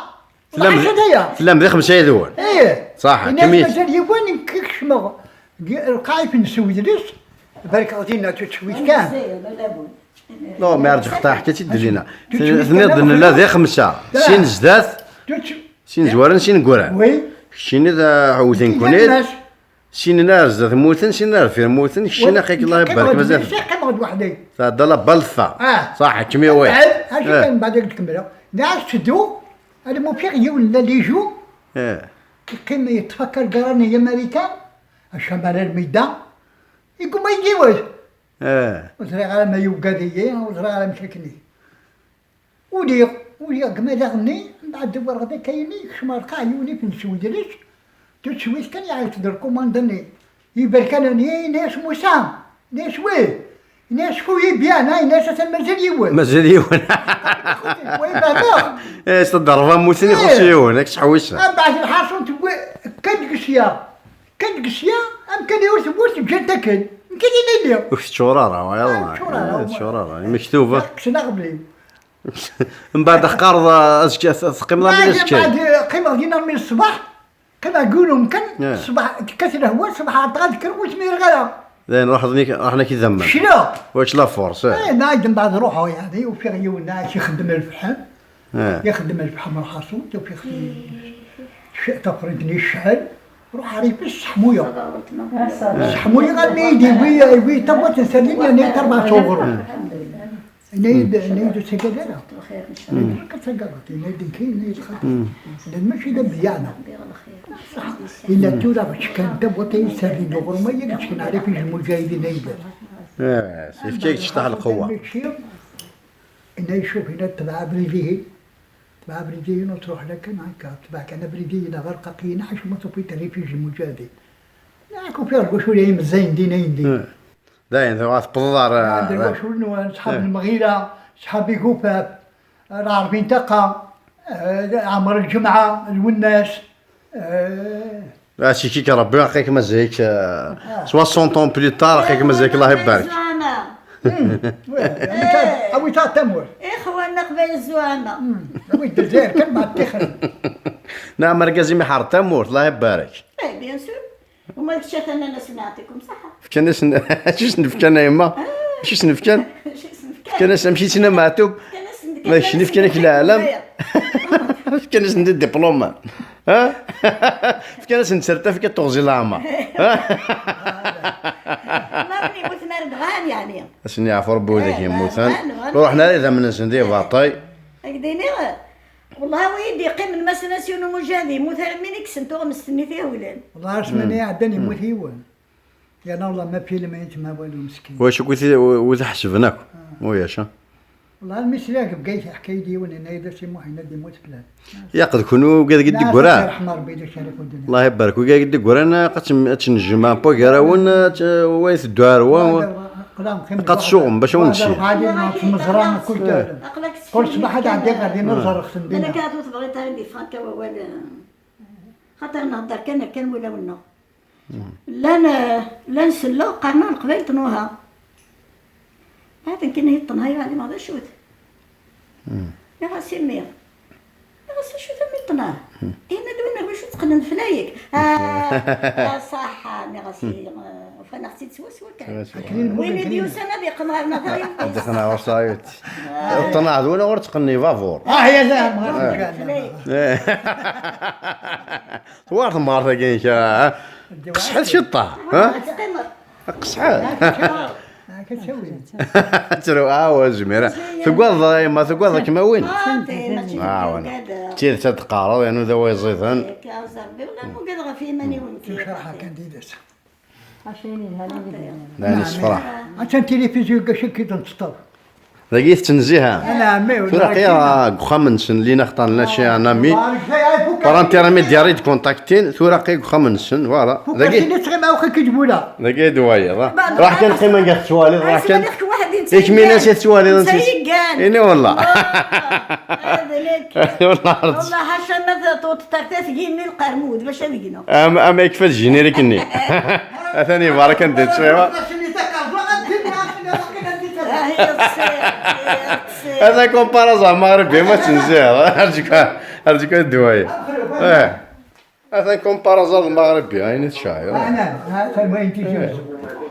فلام ذي 5 يدون صح الناس مازال يود كيكشمغ القايف نسوي بارك غادينا تشويت كان لا ما يرجع حتى حكيتي دير لينا ثنيض لا ذي 5 سين زدات سين زوارن سين قران وي شين ذا عاوزين كونيت شين ناس زاد موتن شين ناس في موتن شين خيك الله يبارك مازال قيمة وحدي هذا لا بلثة صح كمية واحد هاش كان بعد تكملوا ناس تدو هذا مو بيغ ولا اللي يجوا كيما يتفكر قراني يا امريكان الشمال الميدان يقول ما يجيوش وزرع على ما يوقع ذي وزرع على مشاكني وديق كما داغني بعد دور غدا كايني شمال قايوني في نسويدلش تسويس كان يعيط در كوماندني يبارك انا ناس موسى ناس ويه ناس خويا بيان هاي ناس مازال يون مازال يون وي بابا صدر موسني خص يون هاك شحويشه بعد الحاصل تبغي كدقسيا ام كان يورث بوس بجدك يمكن ينيليو وش شوراره يلا شوراره مكتوبه كسنا قبلي من بعد قرض ازكى قيمه من ازكى بعد قيمه دينا من الصباح كما يقولوا يمكن الصباح كثر هو الصباح تذكر واش مير غلا زين رحنا كي ذمم شنو واش لا فورس نايدم بعد روحه يعني وفي غيو الناس يخدم الفحم يخدم الفحم الحصول وفي شيء تفرضني الشعل روح عريف السحمويه السحمويه غنيدي وي تبغى تسليني انا 4 شهور نيد سجلنا كتسجلت نيد كاين نيد خاطر ماشي دبيانا الا تورا باش كان تبغى تيسالي دغور ما يقدش نعرف المجاهدين نيد كيف تشطح القوه انا يشوف هنا تبع بريديه وتروح لك هكا تبع كان بريديه غرقه قينا حيت ما توفي تريفيج المجاهدين ياكو فيها القشوري مزين دينين داين ذوات بضار عندنا شنو صحاب المغيرة صحاب كوفاب العربين تقى عمر الجمعة الوناس هادشي كي ربي عقيك مازالك 60 طون بلي طار عقيك مازالك الله يبارك اوي تاع تمور اخوانا قبل الزوامه اوي الجزائر كان مع التخن نعم مركزي محار تمور الله يبارك اي بيان سور وما كشات انا سمعتكم صح فكان شوش نفكان يما شوش نفكان كان مشيتنا معتوب ماشي نفكان في العالم كان ندير دبلوم ها كان نسرتا فيك توزي العامة ما بني مثمر دغان يعني اسني عفو ربي وذاك يموتان روحنا اذا من ندير باطاي هكذا والله ويدي قيم المسنسيون ومجاهدين مثلا من كسنتو مستني فيه ولاد والله اسمعني عدني يموت هيوان يا والله ما في لما يتما والو مسكين واش قلتي وتحسبناك وياش والله المسلاك بقيت حكاية ديوان انا اذا سي محمد يموت فلان. يقد كونوا قد قد قران رحمة ربي اذا شارك الدنيا. الله يبارك وكا قد قران قد تنجم بو كراون ويس الدوار قد شغم باش ونمشي. غادي في المزرعة كل صباح هذا عندي غادي نزور خصم انا بينا. كانت تبغي تاردي فانكا ولا خاطر نهضر كان ولا ونا لا نسلو قرنا قبيل طنوها هذا كان يطنها يعني ما هذا شوت يا غاسي مير يا غاسي شوت من طناه انا دونا باش تقنن فلايك صح انا غاسي فانا خصي تسوا كان وين ديو سنه دي قمر نظري دخلنا وصايت الطناع دونا ورتقني فافور هي زعما توارث مارثا كاين قشحال شطه قشحال كتسوي ترو زميره ثقوض ما ثقوض كما وين وانا تير تتقارض يعني ذا ويزيدن كازربي ولا مو قادره في ماني وانت صراحة كان ديدس لا نصفرح عشان تلفزيون كشكي تنسطر لقيت تنزيها انا عمي ثورا خمنسن لينا اختار لنا شي انامي بارانتي رامي ديالي كونتاكتين ثورا خمنسن فوالا لقيت نسغي معاك كيجيبوا لها لقيت دوايا راح كان قيمه كاع السوالي راح كان واحد ياك مين نسيت السوالي نسيت اني والله هذا لك والله والله حاشا ما تطرطات جيني القرمود باش نقنو اما يكفى الجينيريك اني ثاني بارك ندير شويه هذا كومبارازا مغربي ما تنزيها ارجوك الدوايا هذا كومبارازا المغربي عيني الشاعر انا هذا وين تيجي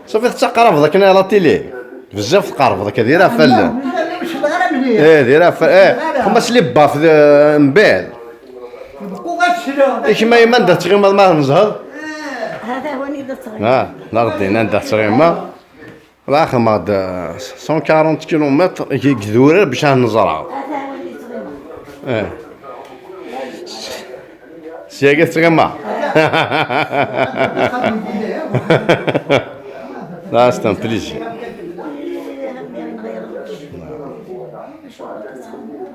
صافي تقرب ذاك انا لا تيلي بزاف تقرب ذاك ديرها فل مش صغيره مليح ديرها خمس لي باف من بعد يبقوا غتشلو كيما يما ندير تغيما ما نزهر هذا هو اللي درت صغير لا غدينا ندير تغيما الاخر ما 140 كيلومتر كذوره باش نزرعو هذا هو اللي صغير سياقة تغيما لا استنفليجي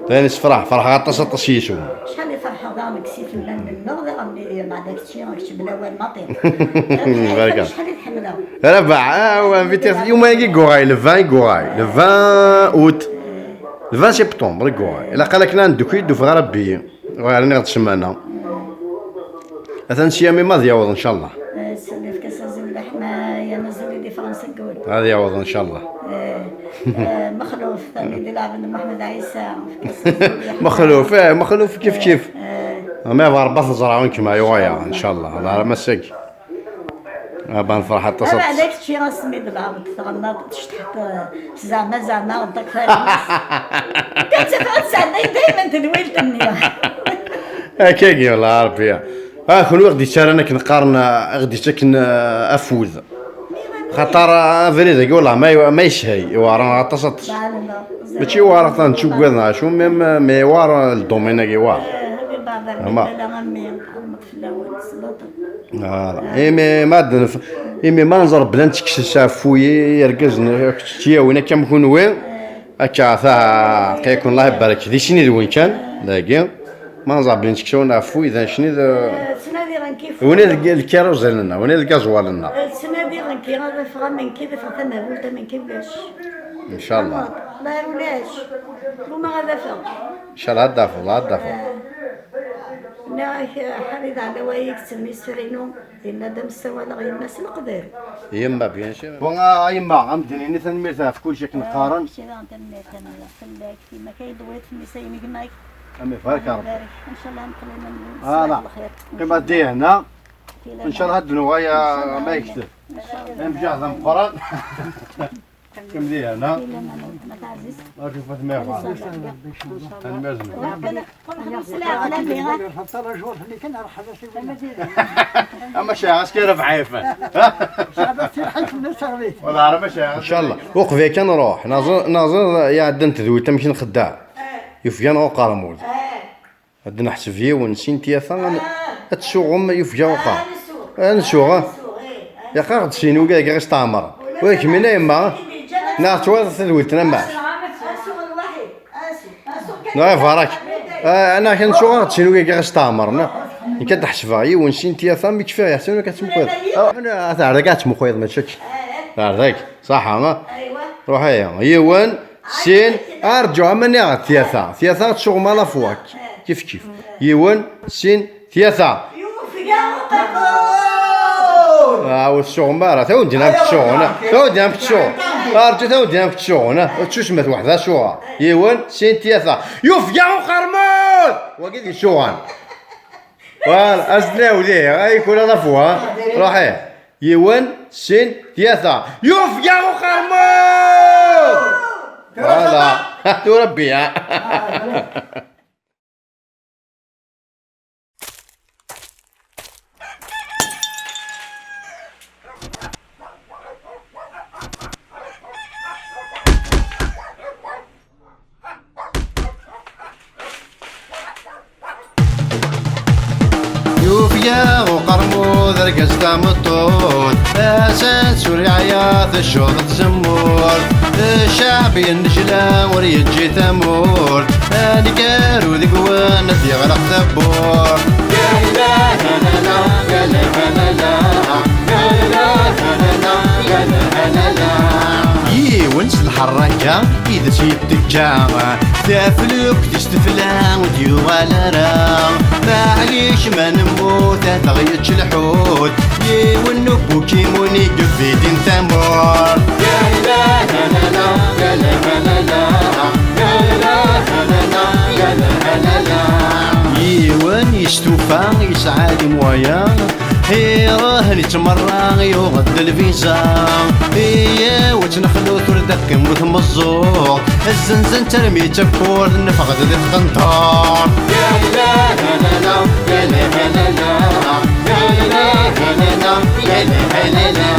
ثاني فرح غطس طشيشو شحال فرحه ضامك سيف ولا النغض غني مع داك الشيء غنكتب الاول ماطين بارك شحال يتحملها ربع يوم يجي غوراي لو 20 غوراي لو 20 اوت لو 20 سبتمبر غوراي الا قالك لا ندوكي دو فغا ربي غير نغد سمانه مثلا شي ما يعوض ان شاء الله سلف كاساز اللحمه يا نزل دي فرنسا نقول هذا يعوض ان شاء الله مخلوف ثاني ديال عبد محمد عيسى مخلوف كيف ما يبغى ربط زرعون كما يوايا ان شاء الله الله مسك بان فرحه تصط هذاك الشيء غنسميد العبد تغنى تحت زعما غداك كتفعل سعدي دائما تدويل النيه هكاكي والله ربي كل وقت ديتار انا كنقارن غدي تكن افوذ خاطر فريدك والله ما يشهي وارا غتصط ماشي وارا تنشوف كذا شو ما يوار الدومين كي وار ما نزر بلا نتكشف فوي يركز تيا وين كم يكون وين هكا ثا كيكون الله يبارك ذي شني وين كان لاقي ما نزر بلا نتكشف فوي ذا شني وين الكاروزيل لنا وين الكازوال لنا السنه دي غنكي غادي فغا من كذا فثنا ولد من كيفاش ان شاء الله لا ولاش وما غادا فهم ان شاء الله هدافع الله هدافع لا حريض على وايك تسمي سرينو إن دم السوا غير الناس القدر يما بيان شي بونغا يما غمدني تنميرتها في كل شيء كنقارن شي غنتميت انا فلاك كيما كيدويت في النساء ميكنايك امي بارك ربي ان شاء الله نقلنا لا كما دي هنا ان شاء الله هاد النوايا ما يكتب نمشي هذا مقرن كم دي هنا ما تعزيز اشوف ما يفعل انا مازال اما شي عسكر رفعيفه والله عرب شي ان شاء الله وقفي كنروح ناظر يا عندنا تذويت تمشي نخدع يفيان وقارمول عندنا حسفيه ونسين تياثا تسوغم يفيا وقار نسوغ يا خا غتسينو كاع غير استعمر ولكن من يما نعطوا تذويتنا ما لا فراك انا كنشوف تشينو كي غستعمرنا كتحسبها اي ونسين تياثا مي كفايه حسن كتمخيض انا تعرف كتمخيض ما تشكش تعرفك صح ما ايوا روح هي يوان سين ارجع مني ثياثا تشوغ مالا فواك كيف يوان سين ثياثا يوف يا قرقور والشغل مارا تودينا بالشغل تودينا بالشغل ارجع تودينا بالشغل تشوش مات وحده شو يوان سين ثياثا يوف يا قرمود وقيد الشغل فوالا ازنا وليه يكون هذا فوا روحي يوان سين ثياثا يوف يا قرمود فوالا تربي يا وقرمود رقص تامطود اسان سوري عياط الشوط تزمور الشعب ينجلا وريجي ثمور اني كارو ذقوان يغرق ثبور يا اله لا لا يا لا لا لا يا لا لا يا لا لا ونس الحركة إذا سيبتك جاوة تافلوك تستفلا وديو على راه معليش ما نموت تغيتش الحوت يونو بوكيموني قفيدين ثمور يا إله لا لا يا لا لا لا يا إله لا لا يا لا لا يوان يستوفى يسعى مويا راه نتمرى يغد الفيزا هي وتنخلو تردك موت مزور الزنزن ترمي تكور نفقد ذي القنطار يا إله لا لا يا لا لا لا يا إله لا لا يا لا لا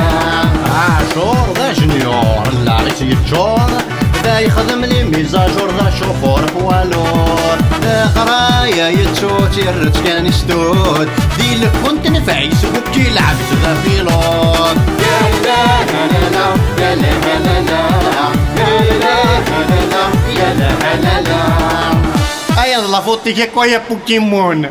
عاشور ذا جنيور لا غيت يتجور ذا يخدم لي ميزاجور ذا شوفور بوالور قرايا يتشوت يرت كان يستود دي لك كنت نفعيس وكي لعبت ذا بيلوت يا إله لا لا يا لا لا لا يا إله لا لا يا لا لا لا أيا لا فوتي كي كويا بوكيمون